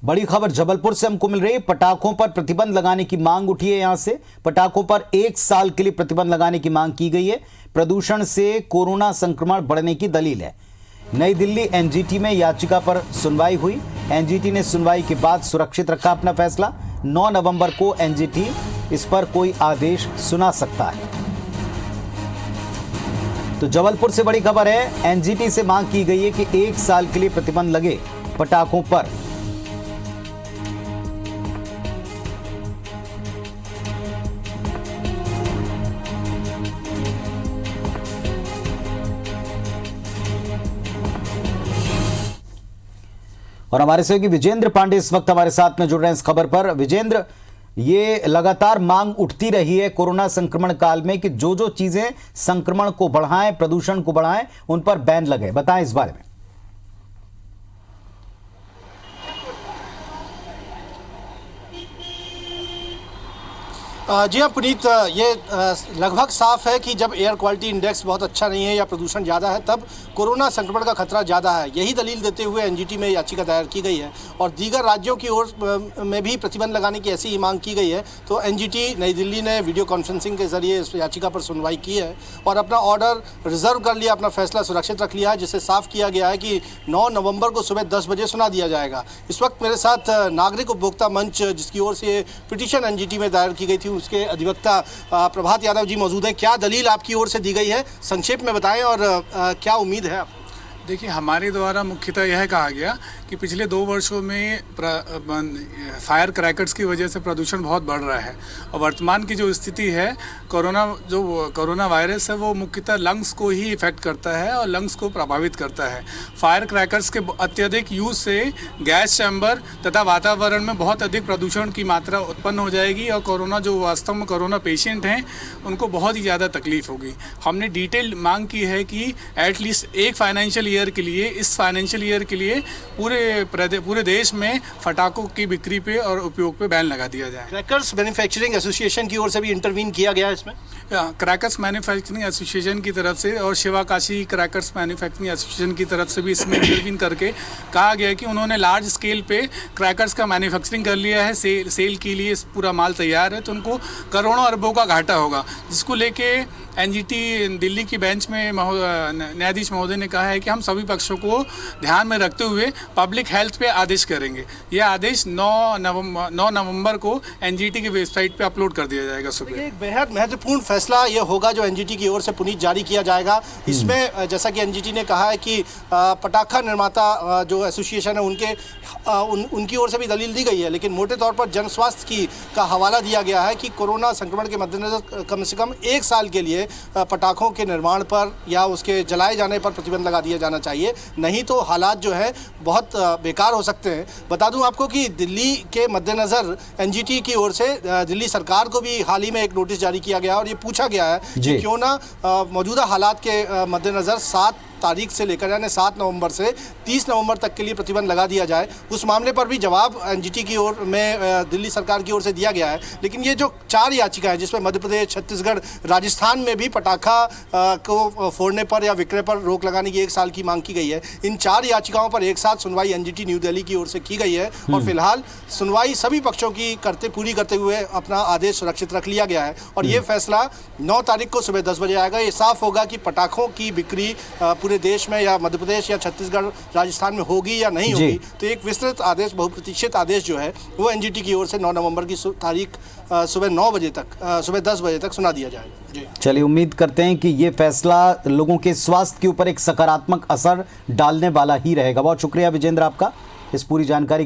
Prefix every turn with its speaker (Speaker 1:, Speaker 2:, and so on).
Speaker 1: बड़ी खबर जबलपुर से हमको मिल रही है। पटाखों पर प्रतिबंध लगाने की मांग उठी है। यहां से पटाखों पर 1 साल के लिए प्रतिबंध लगाने की मांग की गई है। प्रदूषण से कोरोना संक्रमण बढ़ने की दलील है। नई दिल्ली एनजीटी में याचिका पर सुनवाई हुई। एनजीटी ने सुनवाई के बाद सुरक्षित रखा अपना फैसला। 9 नवंबर को एनजीटी इस पर कोई आदेश सुना सकता है। तो जबलपुर से बड़ी खबर है। एनजीटी से मांग की गई है कि 1 साल के लिए प्रतिबंध लगे पटाखों पर। और हमारे सहयोगी विजेंद्र पांडे इस वक्त हमारे साथ में जुड़ रहे हैं इस खबर पर। विजेंद्र, ये लगातार मांग उठती रही है कोरोना संक्रमण काल में कि जो जो चीजें संक्रमण को बढ़ाएं, प्रदूषण को बढ़ाएं, उन पर बैन लगे। बताएं इस बारे में।
Speaker 2: जी हाँ पुनीत, ये लगभग साफ है कि जब एयर क्वालिटी इंडेक्स बहुत अच्छा नहीं है या प्रदूषण ज़्यादा है तब कोरोना संक्रमण का खतरा ज़्यादा है। यही दलील देते हुए एनजीटी में याचिका दायर की गई है और दीगर राज्यों की ओर में भी प्रतिबंध लगाने की ऐसी ही मांग की गई है। तो एनजीटी नई दिल्ली ने वीडियो कॉन्फ्रेंसिंग के जरिए इस याचिका पर सुनवाई की है और अपना ऑर्डर रिजर्व कर लिया, अपना फैसला सुरक्षित रख लिया है, जिससे साफ किया गया है कि 9 नवंबर को सुबह 10 बजे सुना दिया जाएगा। इस वक्त मेरे साथ नागरिक उपभोक्ता मंच, जिसकी ओर से पिटीशन एनजीटी में दायर की गई थी, उसके अधिवक्ता प्रभात यादव जी मौजूद हैं। क्या दलील आपकी ओर से दी गई है, संक्षेप में बताएं और क्या उम्मीद है आपको?
Speaker 3: देखिए, हमारे द्वारा मुख्यतः यह कहा गया कि पिछले 2 वर्षों में फायर क्रैकर्स की वजह से प्रदूषण बहुत बढ़ रहा है और वर्तमान की जो स्थिति है, कोरोना वायरस है वो मुख्यतः लंग्स को ही इफेक्ट करता है और लंग्स को प्रभावित करता है। फायर क्रैकर्स के अत्यधिक यूज से गैस चैम्बर तथा वातावरण में बहुत अधिक प्रदूषण की मात्रा उत्पन्न हो जाएगी और कोरोना जो वास्तव में कोरोना पेशेंट हैं उनको बहुत ही ज़्यादा तकलीफ होगी। हमने डिटेल मांग की है कि एटलीस्ट एक फाइनेंशियल ईयर के लिए, इस फाइनेंशियल ईयर के लिए पूरे देश में पटाखों की बिक्री पे और उपयोग पे बैन लगा दिया जाए।
Speaker 2: क्रैकर्स मैन्युफैक्चरिंग एसोसिएशन की ओर से भी इंटरवीन किया गया है इसमें?
Speaker 3: क्रैकर्स मैन्युफैक्चरिंग एसोसिएशन की तरफ से और शिवाकाशी क्रैकर्स मैन्युफैक्चरिंग एसोसिएशन की तरफ से भी इसमें इंटरवीन करके कहा गया है कि उन्होंने लार्ज स्केल पे क्रैकर्स का मैन्युफैक्चरिंग कर लिया है, सेल के लिए पूरा माल तैयार है, तो उनको करोड़ों अरबों का घाटा होगा, जिसको लेके एनजीटी दिल्ली की बेंच में न्यायाधीश महोदय ने कहा है कि हम सभी पक्षों को ध्यान में रखते हुए पब्लिक हेल्थ पे आदेश करेंगे। यह आदेश 9 नवंबर को एनजीटी की वेबसाइट पे अपलोड कर दिया जाएगा सुबह।
Speaker 2: एक बेहद महत्वपूर्ण फैसला ये होगा जो एनजीटी की ओर से पुनीत जारी किया जाएगा। इसमें जैसा कि एनजीटी ने कहा है कि पटाखा निर्माता जो एसोसिएशन है उनकी ओर से भी दलील दी गई है, लेकिन मोटे तौर पर जन स्वास्थ्य का हवाला दिया गया है कि कोरोना संक्रमण के मद्देनजर कम से कम 1 साल के लिए पटाखों के निर्माण पर या उसके जलाए जाने पर प्रतिबंध लगा दिया जाना चाहिए, नहीं तो हालात जो है बहुत बेकार हो सकते हैं। बता दूं आपको कि दिल्ली के मद्देनज़र एनजीटी की ओर से दिल्ली सरकार को भी हाल ही में एक नोटिस जारी किया गया और ये पूछा गया है कि क्यों ना मौजूदा हालात के मद्देनज़र 7 तारीख से लेकर यानी 7 नवंबर से 30 नवंबर तक के लिए प्रतिबंध लगा दिया जाए। उस मामले पर भी जवाब एनजीटी की ओर में दिल्ली सरकार की ओर से दिया गया है। लेकिन ये जो 4 याचिका है जिसमें मध्य प्रदेश, छत्तीसगढ़, राजस्थान में भी पटाखा को फोड़ने पर या विक्रय पर रोक लगाने की 1 साल की मांग की गई है, इन 4 याचिकाओं पर एक साथ सुनवाई एनजीटी न्यू दिल्ली की ओर से की गई है और फिलहाल सुनवाई सभी पक्षों की पूरी करते हुए अपना आदेश सुरक्षित रख लिया गया है और ये फैसला 9 तारीख को सुबह 10 बजे आएगा। ये साफ होगा कि पटाखों की बिक्री पूरे देश में या मध्य प्रदेश या छत्तीसगढ़, राजस्थान में होगी या नहीं होगी। तो एक विस्तृत आदेश, बहुप्रतीक्षित आदेश जो है वो एनजीटी की ओर से 9 नवंबर की तारीख सुबह 10 बजे तक सुना दिया जाएगा। जी
Speaker 1: चलिए, उम्मीद करते हैं कि ये फैसला लोगों के स्वास्थ्य के ऊपर एक सकारात्मक असर डालने वाला ही रहेगा। बहुत शुक्रिया विजेंद्र आपका इस पूरी जानकारी के